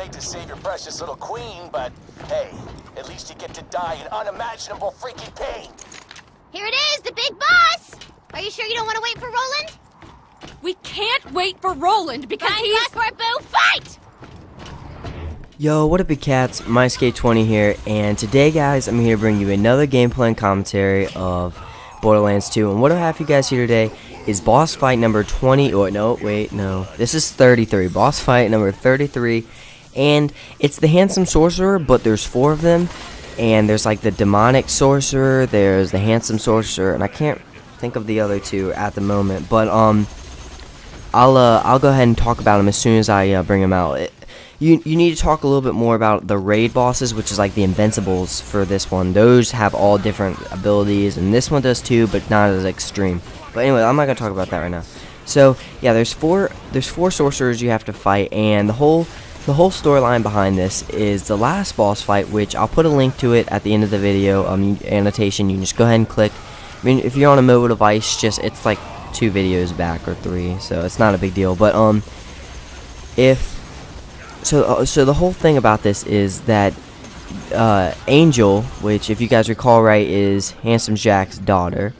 late to save your precious little queen, but hey, at least you get to die in unimaginable freaking pain. Here it is, the big boss! Are you sure you don't want to wait for Roland? We can't wait for Roland because he's... Black for a boo fight! Yo, what up, big cats? MySK20 here, and today, guys, I'm here to bring you another gameplay and commentary of Borderlands 2. And what I have for you guys here today is boss fight number 20. Oh, no, wait, no. This is 33. Boss fight number 33. And it's the handsome sorcerer, but there's 4 of them. And there's like the demonic sorcerer, there's the handsome sorcerer, and I can't think of the other 2 at the moment. But I'll go ahead and talk about them as soon as I bring them out. You need to talk a little bit more about the raid bosses, which is like the invincibles for this one. Those have all different abilities, and this one does too, but not as extreme. But anyway, I'm not gonna talk about that right now. So yeah, there's four sorcerers you have to fight, and the whole storyline behind this is the last boss fight, which I'll put a link to it at the end of the video. Annotation. You can just go ahead and click. I mean, if you're on a mobile device, it's like 2 videos back or 3, so it's not a big deal. But So the whole thing about this is that Angel, which if you guys recall right is Handsome Jack's daughter,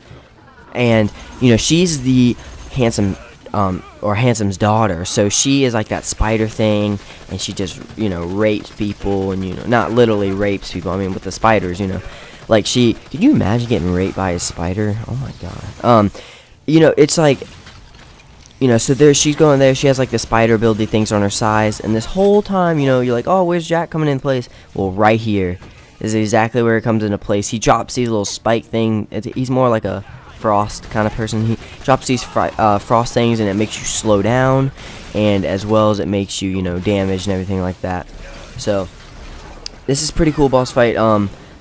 and you know she's the Handsome's daughter, so she is like that spider thing, and she just rapes people, and not literally rapes people. I mean with the spiders, like could you imagine getting raped by a spider? Oh my god. It's like. So she's going there, she has like the spider ability things on her size, and this whole time, you're like, oh, where's Jack coming into place? Well, right here is exactly where it comes into place. He drops these little spike thing. He's more like a frost kind of person. He drops these frost things, and it makes you slow down, and as well as it makes you, damage and everything like that. So this is pretty cool boss fight.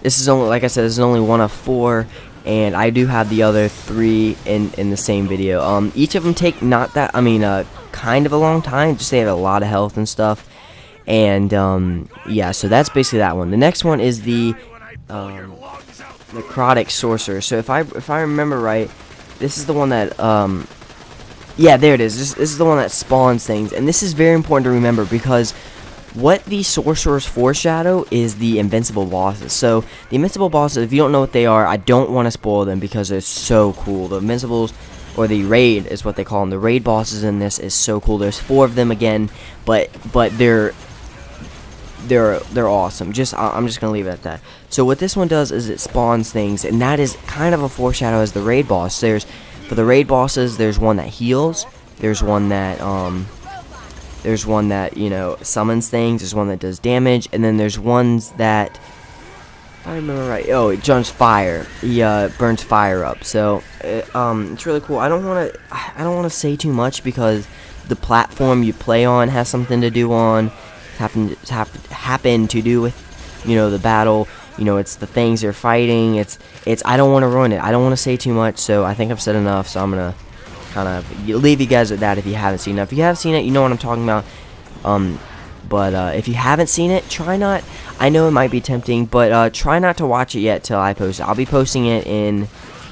This is only, like I said, this is only one of 4. And I do have the other 3 in the same video. Each of them take kind of a long time. Just they have a lot of health and stuff. And yeah, so that's basically that one. The next one is the Necrotic sorcerer. So if I remember right, this is the one that yeah, there it is. This is the one that spawns things, and this is very important to remember because what the sorcerers foreshadow is the invincible bosses. So the invincible bosses, if you don't know what they are, I don't want to spoil them because they're so cool. The invincibles, or the raid is what they call them. The raid bosses in this is so cool. There's 4 of them again, but they're awesome. I'm just gonna leave it at that. So what this one does is it spawns things, and that is kind of a foreshadow as the raid boss. For the raid bosses, there's one that heals. There's one that summons things. There's one that does damage, and then there's ones that, if I remember right, it burns fire. He burns fire up. So it's really cool. I don't want to say too much because the platform you play on has something to do happen to do with the battle. It's the things you're fighting. It's I don't want to ruin it. I don't want to say too much. So I think I've said enough. So I'm gonna kind of leave you guys with that if you haven't seen it. If you have seen it, you know what I'm talking about. But if you haven't seen it, try not. I know it might be tempting, but try not to watch it yet till I post it. I'll be posting it in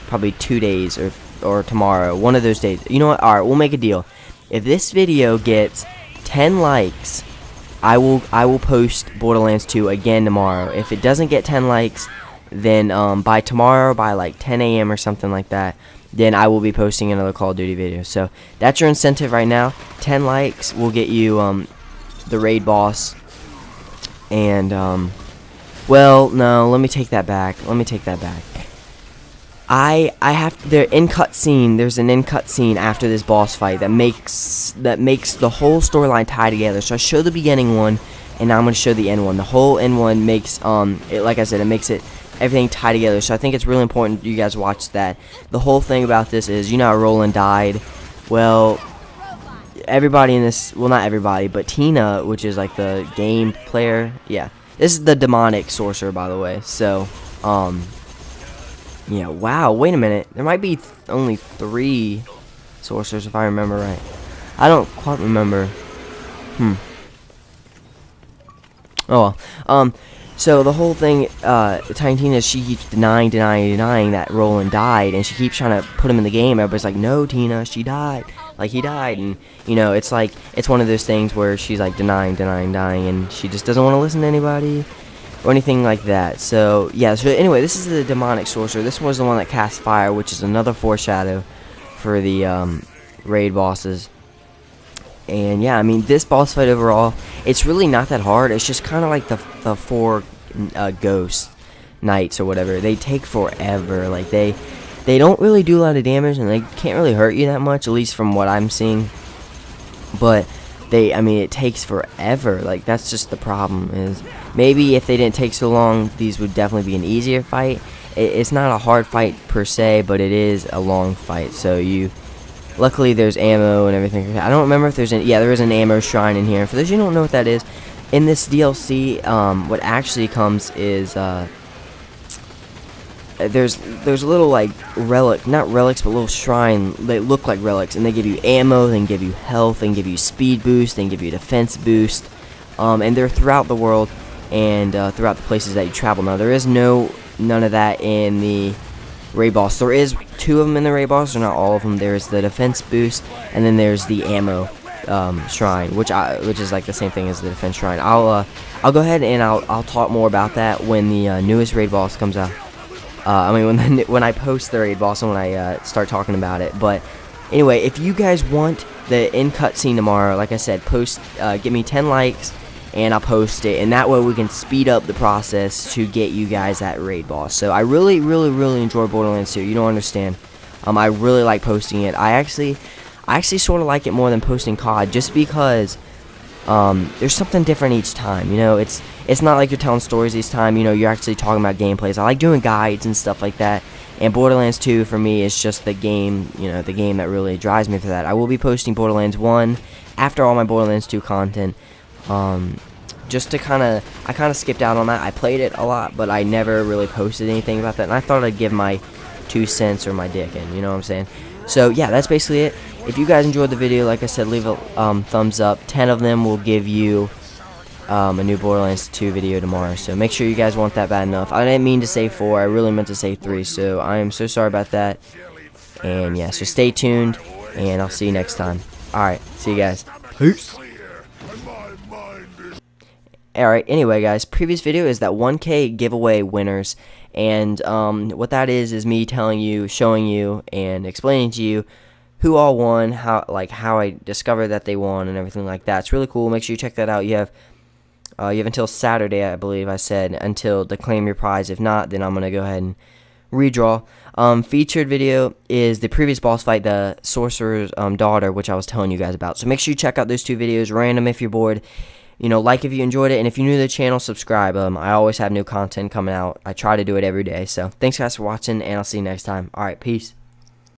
probably 2 days or tomorrow, one of those days. You know what? All right, we'll make a deal. If this video gets 10 likes, I will post Borderlands 2 again tomorrow. If it doesn't get 10 likes, then by tomorrow, by like 10 a.m. or something like that, then I will be posting another Call of Duty video. So that's your incentive right now. 10 likes will get you the raid boss. And well, no, let me take that back. There's an end cutscene after this boss fight that makes the whole storyline tie together. So I show the beginning one, and now I'm going to show the end one. The whole end one makes like I said, it makes everything tie together. So I think it's really important you guys watch that. The whole thing about this is, how Roland died. Well, everybody in this, well, not everybody, but Tina, which is like the game player, yeah, this is the demonic sorcerer, by the way. So yeah, wow, wait a minute, there might be only 3 sorcerers if I remember right. I don't quite remember. Oh well. So the whole thing, Tiny Tina, she keeps denying that Roland died, and she keeps trying to put him in the game. Everybody's like, no, Tina, she died. like he died, and you know, it's like it's one of those things where she's like denying, and she just doesn't want to listen to anybody or anything like that. So yeah, so anyway, this is the demonic sorcerer. This was the one that cast fire, which is another foreshadow for the raid bosses. And yeah, I mean, this boss fight overall, it's really not that hard. It's just kind of like the 4 ghost knights or whatever. They take forever. Like they don't really do a lot of damage, and they can't really hurt you that much, at least from what I'm seeing. But I mean, it takes forever. Like, that's just the problem. Is maybe if they didn't take so long, these would definitely be an easier fight. It's not a hard fight per se, but it is a long fight. So luckily there's ammo and everything. I don't remember if there's there is an ammo shrine in here. For those of you who don't know what that is, in this DLC, what actually comes is there's little like not relics, but little shrine. They look like relics, and they give you ammo, they can give you health, they can give you speed boost, they can give you defense boost, and they're throughout the world and throughout the places that you travel. Now there is none of that in the raid boss. There is 2 of them in the raid boss, or not all of them. There's the defense boost, and then there's the ammo shrine, which is like the same thing as the defense shrine. I'll go ahead and I'll talk more about that when the newest raid boss comes out. I mean, when I post the raid boss and when I start talking about it. But anyway, if you guys want the end cutscene tomorrow, like I said, give me 10 likes and I'll post it, and that way we can speed up the process to get you guys that raid boss. So I really enjoy Borderlands 2. You don't understand. I really like posting it. I actually sort of like it more than posting COD, just because there's something different each time. You know, it's not like you're telling stories each time. You know, you're actually talking about gameplays. I like doing guides and stuff like that. And Borderlands 2 for me is just the game, you know, the game that really drives me for that. I will be posting Borderlands 1 after all my Borderlands 2 content. Just to I kind of skipped out on that. I played it a lot, but I never really posted anything about that. And I thought I'd give my 2 cents or my dick in, you know what I'm saying? So yeah, that's basically it. If you guys enjoyed the video, like I said, leave a thumbs up. 10 of them will give you a new Borderlands 2 video tomorrow. So make sure you guys want that bad enough. I didn't mean to say 4. I really meant to say 3. So I am so sorry about that. And yeah, so stay tuned, and I'll see you next time. Alright, see you guys. Peace. Alright, anyway guys, previous video is that 1K giveaway winners, and what that is me telling you, showing you, and explaining to you who all won, how I discovered that they won, and everything like that. It's really cool. Make sure you check that out. You have until Saturday, I believe I said, until to claim your prize. If not, then I'm gonna go ahead and redraw. Featured video is the previous boss fight, the Sorcerer's daughter, which I was telling you guys about. So make sure you check out those 2 videos. Random if you're bored. You know, like if you enjoyed it, and if you're new to the channel, subscribe. I always have new content coming out. I try to do it every day. So thanks guys for watching, and I'll see you next time. Alright, peace.